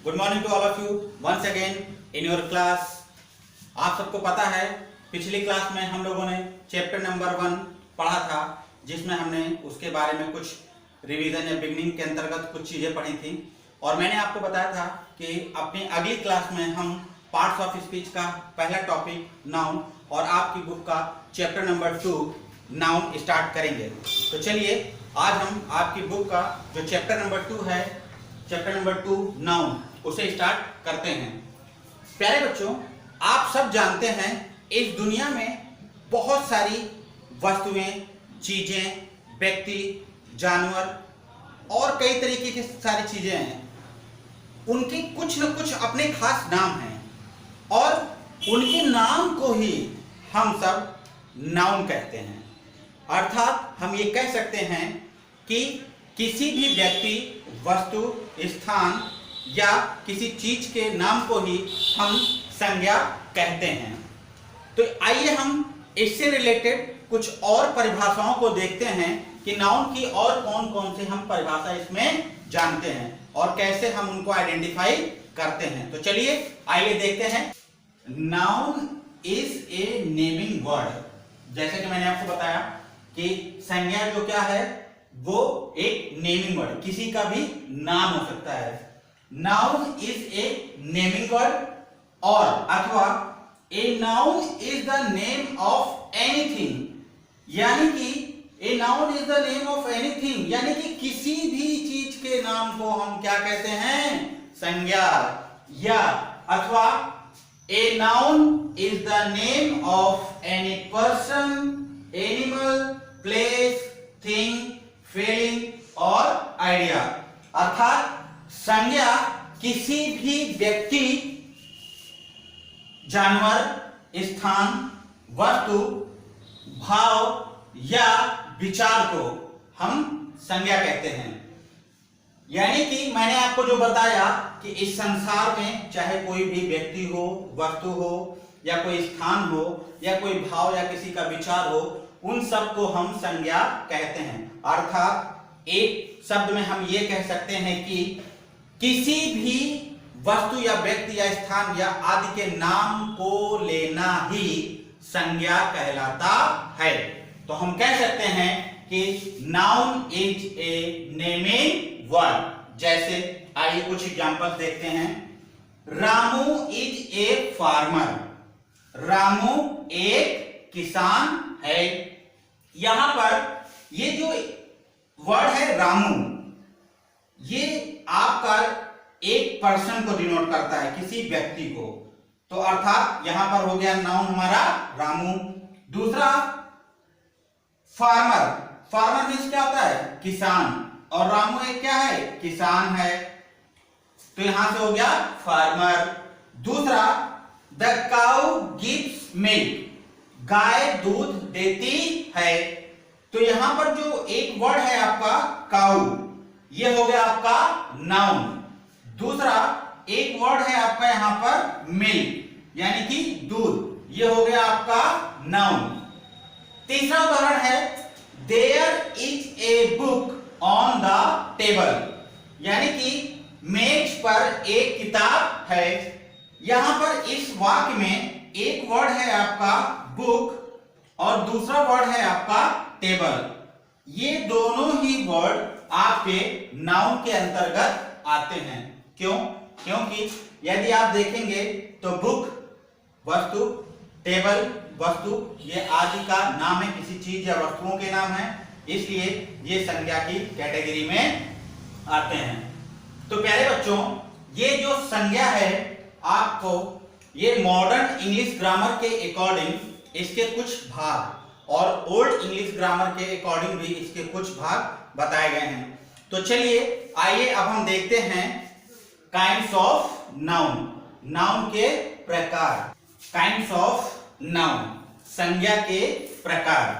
Good morning to all of you once again in your class. आप सबको पता है पिछली क्लास में हम लोगों ने चैप्टर नंबर 1 पढ़ा था, जिसमें हमने उसके बारे में कुछ रिवीजन या बिगनिंग के अंतर्गत कुछ चीजें पढ़ी थी। और मैंने आपको बताया था कि अपनी अगली क्लास में हम पार्ट्स ऑफ स्पीच का पहला टॉपिक नाउन और आपकी बुक का चैप्टर नंबर 2 नाउन स्टार्ट करेंगे। तो चलिए आज हम आपकी बुक का जो चैप्टर नंबर 2 है, चैप्टर नंबर 2 नाउन, उसे स्टार्ट करते हैं। प्यारे बच्चों, आप सब जानते हैं इस दुनिया में बहुत सारी वस्तुएं, चीजें, व्यक्ति, जानवर और कई तरीके की सारी चीजें हैं। उनके कुछ न कुछ अपने खास नाम हैं और उनके नाम को ही हम सब नाउन कहते हैं। अर्थात हम ये कह सकते हैं कि किसी भी व्यक्ति, वस्तु, स्थान या किसी चीज के नाम को ही हम संज्ञा कहते हैं। तो आइए हम इससे रिलेटेड कुछ और परिभाषाओं को देखते हैं कि नाउन की और कौन कौन से हम परिभाषा इसमें जानते हैं और कैसे हम उनको आइडेंटिफाई करते हैं। तो चलिए आइए देखते हैं। Noun is a naming word. जैसे कि मैंने आपको बताया कि संज्ञा जो क्या है, वो एक नेमिंग वर्ड, किसी का भी नाम हो सकता है। Noun is a naming word और अथवा a noun is the name of anything, यानी कि a noun is the name of anything, यानी कि किसी भी चीज के नाम को हम क्या कहते हैं, संज्ञा। या अथवा a noun is the name of any person, animal, place, thing, feeling और आइडिया। अर्थात संज्ञा किसी भी व्यक्ति, जानवर, स्थान, वस्तु, भाव या विचार को हम संज्ञा कहते हैं। यानी कि मैंने आपको जो बताया कि इस संसार में चाहे कोई भी व्यक्ति हो, वस्तु हो या कोई स्थान हो या कोई भाव या किसी का विचार हो, उन सब को हम संज्ञा कहते हैं। अर्थात एक शब्द में हम ये कह सकते हैं कि किसी भी वस्तु या व्यक्ति या स्थान या आदि के नाम को लेना ही संज्ञा कहलाता है। तो हम कह सकते हैं कि noun is a naming word. जैसे आइए कुछ एग्जांपल्स देखते हैं। Ramu is a farmer. Ramu एक किसान है। यहां पर ये जो वर्ड है रामू, ये आपका एक पर्सन को डिनोट करता है, किसी व्यक्ति को। तो अर्थात यहां पर हो गया नाउन हमारा रामू। दूसरा फार्मर। फार्मर मीन्स क्या होता है, किसान, और रामू एक क्या है, किसान है। तो यहां से हो गया फार्मर। दूसरा द काउ गिव्स मिल्क। गाय दूध देती है। तो यहां पर जो एक वर्ड है आपका काउ, ये हो गया आपका नाउन। दूसरा एक वर्ड है आपका यहां पर मिल्क, यानी कि दूध, ये हो गया आपका नाउन। तीसरा उदाहरण है there is a book on the table, यानी कि मेज पर एक किताब है। यहां पर इस वाक्य में एक वर्ड है आपका बुक और दूसरा वर्ड है आपका टेबल। ये दोनों ही वर्ड आपके नाउन के अंतर्गत आते हैं। क्यों? क्योंकि यदि आप देखेंगे तो बुक वस्तु, टेबल वस्तु, ये आदि का नाम है, किसी चीज या वस्तुओं के नाम है, इसलिए ये संज्ञा की कैटेगरी में आते हैं। तो प्यारे बच्चों, ये जो संज्ञा है आपको ये मॉडर्न इंग्लिश ग्रामर के अकॉर्डिंग इसके कुछ भाग और ओल्ड इंग्लिश ग्रामर के अकॉर्डिंग भी इसके कुछ भाग बताए गए हैं। तो चलिए आइए अब हम देखते हैं काइंड्स ऑफ नाउन, नाउन के प्रकार। काइंड्स ऑफ नाउन, संज्ञा के प्रकार।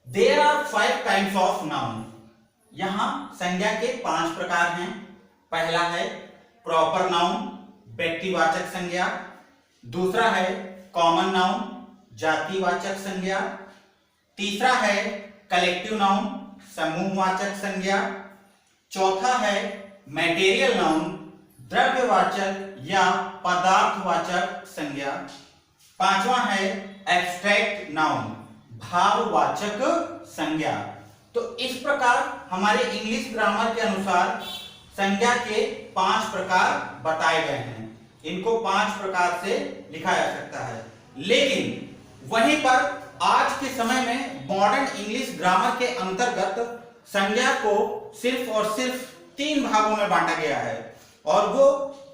There are 5 kinds of noun. यहां संज्ञा के 5 प्रकार हैं। पहला है प्रॉपर नाउन, व्यक्तिवाचक संज्ञा। दूसरा है कॉमन नाउन, जातिवाचक संज्ञा। तीसरा है कलेक्टिव नाउन, समूहवाचक संज्ञा। चौथा है मैटेरियल नाउन, द्रव्यवाचक या पदार्थवाचक संज्ञा। पांचवा है एब्स्ट्रैक्ट नाउन, भाववाचक संज्ञा। तो इस प्रकार हमारे इंग्लिश ग्रामर के अनुसार संज्ञा के 5 प्रकार बताए गए हैं। इनको 5 प्रकार से लिखा जा सकता है। लेकिन वहीं पर आज के समय में मॉडर्न इंग्लिश ग्रामर के अंतर्गत संज्ञा को सिर्फ और सिर्फ 3 भागों में बांटा गया है। और वो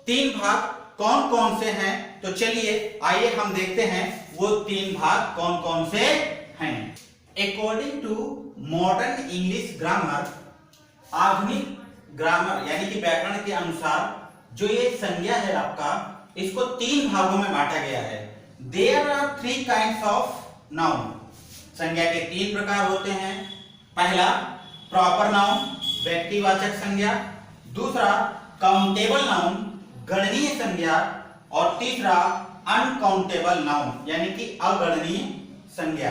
3 भाग कौन कौन से हैं? तो चलिए आइए हम देखते हैं वो 3 भाग कौन कौन से हैं। According to modern English grammar, आधुनिक ग्रामर यानी कि व्याकरण के अनुसार जो ये संज्ञा है आपका, इसको 3 भागों में बांटा गया है। There are 3 kinds of noun. संज्ञा के 3 प्रकार होते हैं। पहला प्रॉपर नाउन, व्यक्तिवाचक संज्ञा। दूसरा काउंटेबल नाउन, गणनीय संज्ञा। और तीसरा अनकाउंटेबल नाउन यानी कि अगणनीय संज्ञा।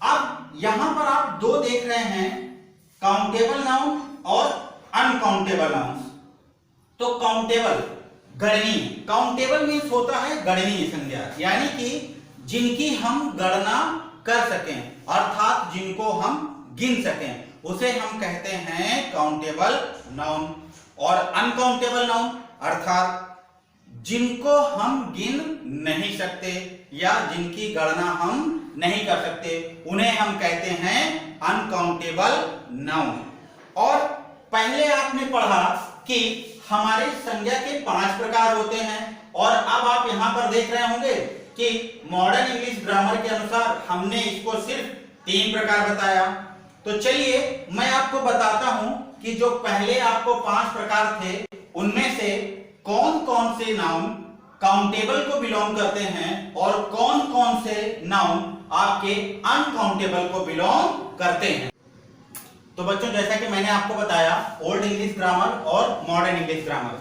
अब यहां पर आप 2 देख रहे हैं, काउंटेबल नाउन और अनकाउंटेबल नाउन। तो काउंटेबल गणनीय, काउंटेबल मीन्स होता है गणनीय संज्ञा, यानी कि जिनकी हम गणना कर सकें, अर्थात जिनको हम गिन सकें, उसे हम कहते हैं काउंटेबल नाउन। और अनकाउंटेबल नाउन अर्थात जिनको हम गिन नहीं सकते या जिनकी गणना हम नहीं कर सकते, उन्हें हम कहते हैं अनकाउंटेबल नाउन। और पहले आपने पढ़ा कि हमारे संज्ञा के 5 प्रकार होते हैं। और अब आप यहां पर देख रहे होंगे कि मॉडर्न इंग्लिश ग्रामर के अनुसार हमने इसको सिर्फ 3 प्रकार बताया। तो चलिए मैं आपको बताता हूं कि जो पहले आपको 5 प्रकार थे, उनमें से कौन कौन से नाउन काउंटेबल को बिलोंग करते हैं और कौन कौन से नाउन आपके अनकाउंटेबल को बिलोंग करते हैं। तो बच्चों, जैसा कि मैंने आपको बताया, ओल्ड इंग्लिश ग्रामर और modern English grammar.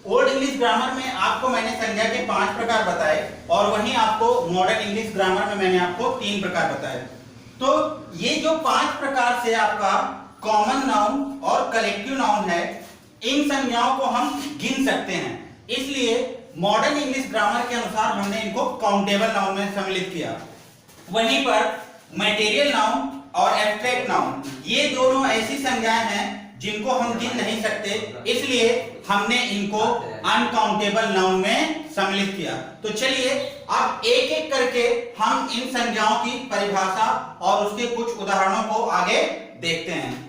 Old English grammar में आपको मैंने संज्ञा के 5 प्रकार बताए और वहीं आपको मॉडर्न इंग्लिश ग्रामर में मैंने आपको 3 प्रकार बताए। तो ये जो 5 प्रकार से आपका कॉमन नाउन और कलेक्टिव नाउन है, इन संज्ञाओं को हम गिन सकते हैं। इसलिए मॉडर्न इंग्लिश ग्रामर के अनुसार हमने इनको काउंटेबल नाउन में सम्मिलित किया। वहीं पर मटेरियल नाउन और एब्स्ट्रैक्ट नाउन, ये दोनों ऐसी संज्ञाएं हैं जिनको हम गिन नहीं सकते, इसलिए हमने इनको अनकाउंटेबल नाउन में सम्मिलित किया। तो चलिए अब एक एक करके हम इन संज्ञाओं की परिभाषा और उसके कुछ उदाहरणों को आगे देखते हैं।